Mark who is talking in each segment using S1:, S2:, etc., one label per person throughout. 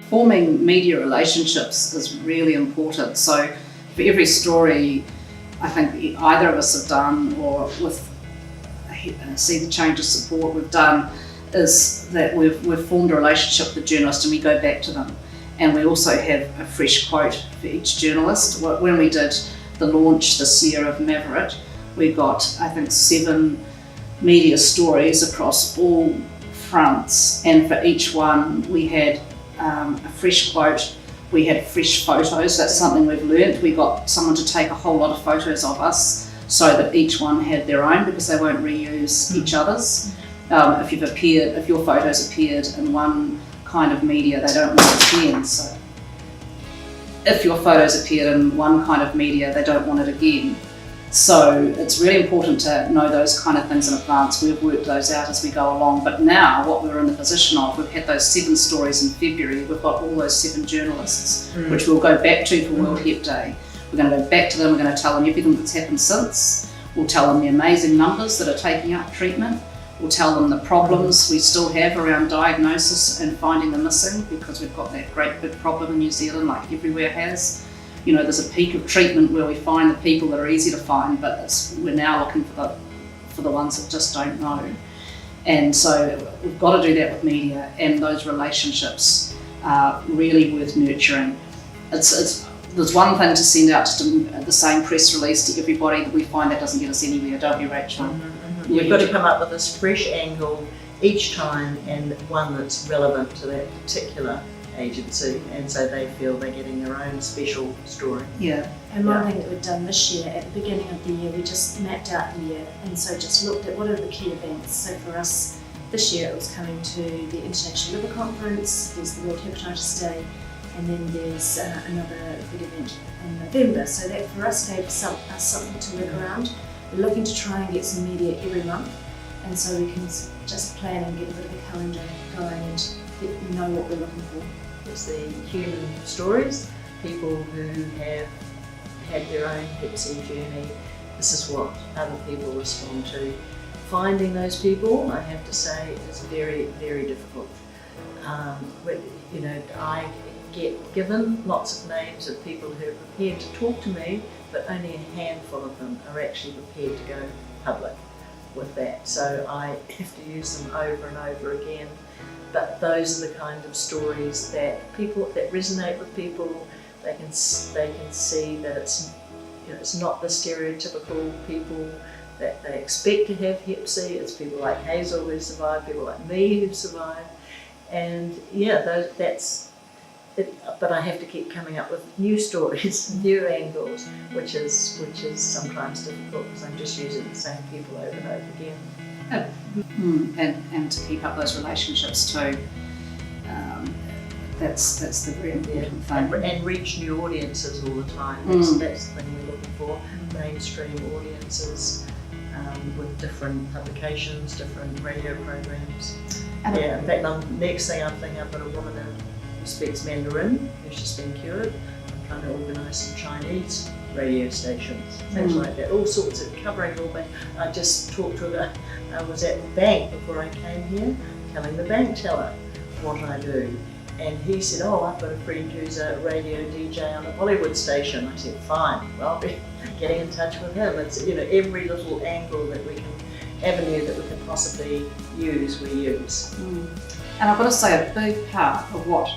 S1: forming media relationships is really important. So for every story I think either of us have done, or with See the Change support we've done, is that we've formed a relationship with the journalist and we go back to them. And we also have a fresh quote for each journalist. When we did the launch this year of Maverick, we got, I think, 7 media stories across all fronts, and for each one we had a fresh quote, we had fresh photos. That's something we've learnt. We got someone to take a whole lot of photos of us so that each one had their own, because they won't reuse each other's. If your photos appeared in one kind of media, they don't want it again. So if your photos appeared in one kind of media, they don't want it again. So it's really important to know those kind of things in advance. We've worked those out as we go along. But now what we're in the position of, we've had those 7 stories in February, we've got all those 7 journalists, which we'll go back to for World Hep Day. We're going to go back to them, we're going to tell them everything that's happened since. We'll tell them the amazing numbers that are taking up treatment. We'll tell them the problems we still have around diagnosis and finding the missing, because we've got that great big problem in New Zealand, like everywhere has. You know, there's a peak of treatment where we find the people that are easy to find, but we're now looking for the ones that just don't know. And so we've got to do that with media, and those relationships are really worth nurturing. There's one thing to send out the same press release to everybody, that we find that doesn't get us anywhere, don't we, Rachel?
S2: You've got to come up with this fresh angle each time, and one that's relevant to that particular agency, and so they feel they're getting their own special story.
S3: Yeah. And one thing that we've done this year, at the beginning of the year, we just mapped out the year, and so just looked at what are the key events. So for us this year, it was coming to the International Liver Conference, there's the World Hepatitis Day, and then there's another big event in November. So that for us gave us something to work around. We're looking to try and get some media every month, and so we can just plan and get a bit of a calendar going and know what we're looking for.
S2: It's the human stories, people who have had their own Hep C journey. This is what other people respond to. Finding those people, I have to say, is very, very difficult. I get given lots of names of people who are prepared to talk to me, but only a handful of them are actually prepared to go public with that. So I have to use them over and over again. But those are the kind of stories that resonate with people. They can see that it's not the stereotypical people that they expect to have Hep C. It's people like Hazel who survived, people like me who've survived, and that's it. But I have to keep coming up with new stories, new angles, which is sometimes difficult, because I'm just using the same people over and over again.
S1: And to keep up those relationships too. That's the very important thing.
S2: And reach new audiences all the time. That's the thing we're looking for. Mainstream audiences with different publications, different radio programs. In fact, next thing I'm thinking, I've got a woman who speaks Mandarin, who's just been cured. I'm trying to organise some Chinese radio stations, things like that, all sorts of covering all. But I just talked to her. I was at the bank before I came here, telling the bank teller what I do, and he said, "Oh, I've got a friend who's a radio DJ on a Bollywood station." I said, "Fine, well, I'll be getting in touch with him." It's every little avenue that we can possibly use, we use.
S1: And I've got to say, a big part of what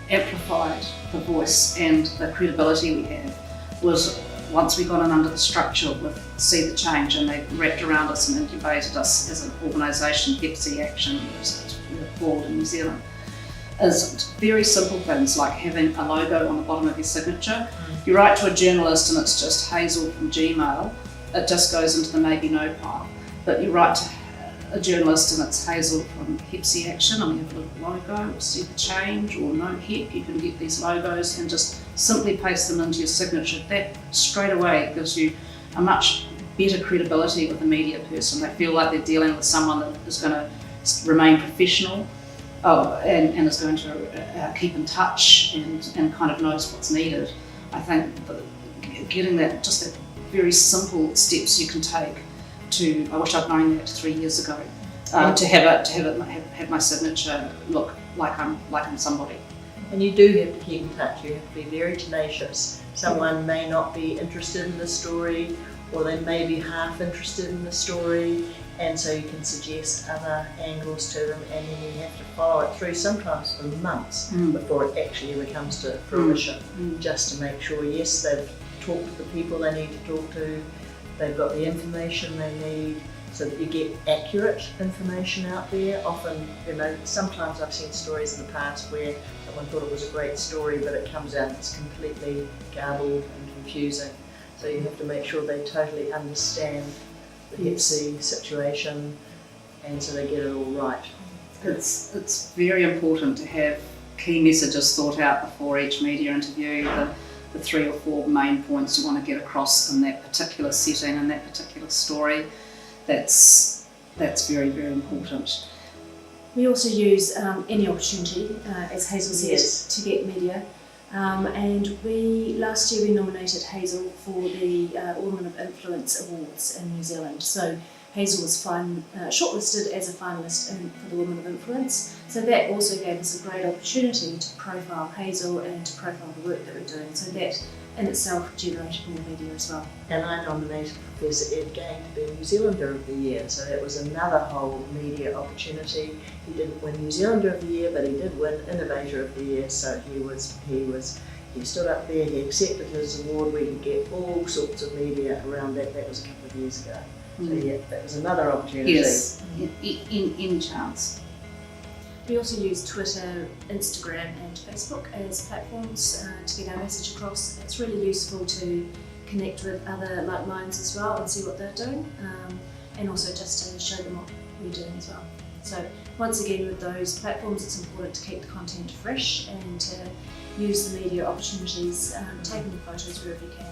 S1: amplified the voice and the credibility we had was once we got in under the structure with See the Change, and they wrapped around us and incubated us as an organisation, Hep C Action, as it's called in New Zealand, is very simple things like having a logo on the bottom of your signature. You write to a journalist and it's just Hazel from Gmail, it just goes into the maybe no pile. But you write to a journalist and it's Hazel from Hep C Action, and we have a little logo, or See the Change, or No Hep. You can get these logos and just simply paste them into your signature. That straight away gives you a much better credibility with the media person. They feel like they're dealing with someone that is going to remain professional and is going to keep in touch and kind of knows what's needed. I think getting that, just that very simple steps you can take to, I wish I'd known that 3 years ago, to have my signature look like I'm somebody.
S2: And you do have to keep in touch, you have to be very tenacious. Someone may not be interested in the story, or they may be half interested in the story, and so you can suggest other angles to them, and then you have to follow it through, sometimes for months before it actually ever comes to fruition, just to make sure, yes, they've talked to the people they need to talk to, they've got the information they need, so that you get accurate information out there. Often, sometimes I've seen stories in the past where someone thought it was a great story, but it comes out it's completely garbled and confusing. So you have to make sure they totally understand the Hep C situation, and so they get it all right.
S1: It's very important to have key messages thought out before each media interview, the 3 or 4 main points you want to get across in that particular setting and that particular story. That's very, very important.
S3: We also use any opportunity, as Hazel said,
S2: Yes.
S3: to get media. And last year we nominated Hazel for the Women of Influence Awards in New Zealand. So Hazel was shortlisted as a finalist for the Women of Influence. So that also gave us a great opportunity to profile Hazel and to profile the work that we're doing. So that in itself generated more media as well.
S2: And I nominated Professor Ed Gain to be New Zealander of the Year, so that was another whole media opportunity. He didn't win New Zealander of the Year, but he did win Innovator of the Year, so he stood up there, he accepted his award. We could get all sorts of media around that. That was a couple of years ago. So yeah, that was another opportunity.
S1: Yes, in chance.
S3: We also use Twitter, Instagram and Facebook as platforms to get our message across. It's really useful to connect with other like minds as well and see what they're doing, and also just to show them what we're doing as well. So once again, with those platforms, it's important to keep the content fresh and to use the media opportunities, taking the photos wherever you can.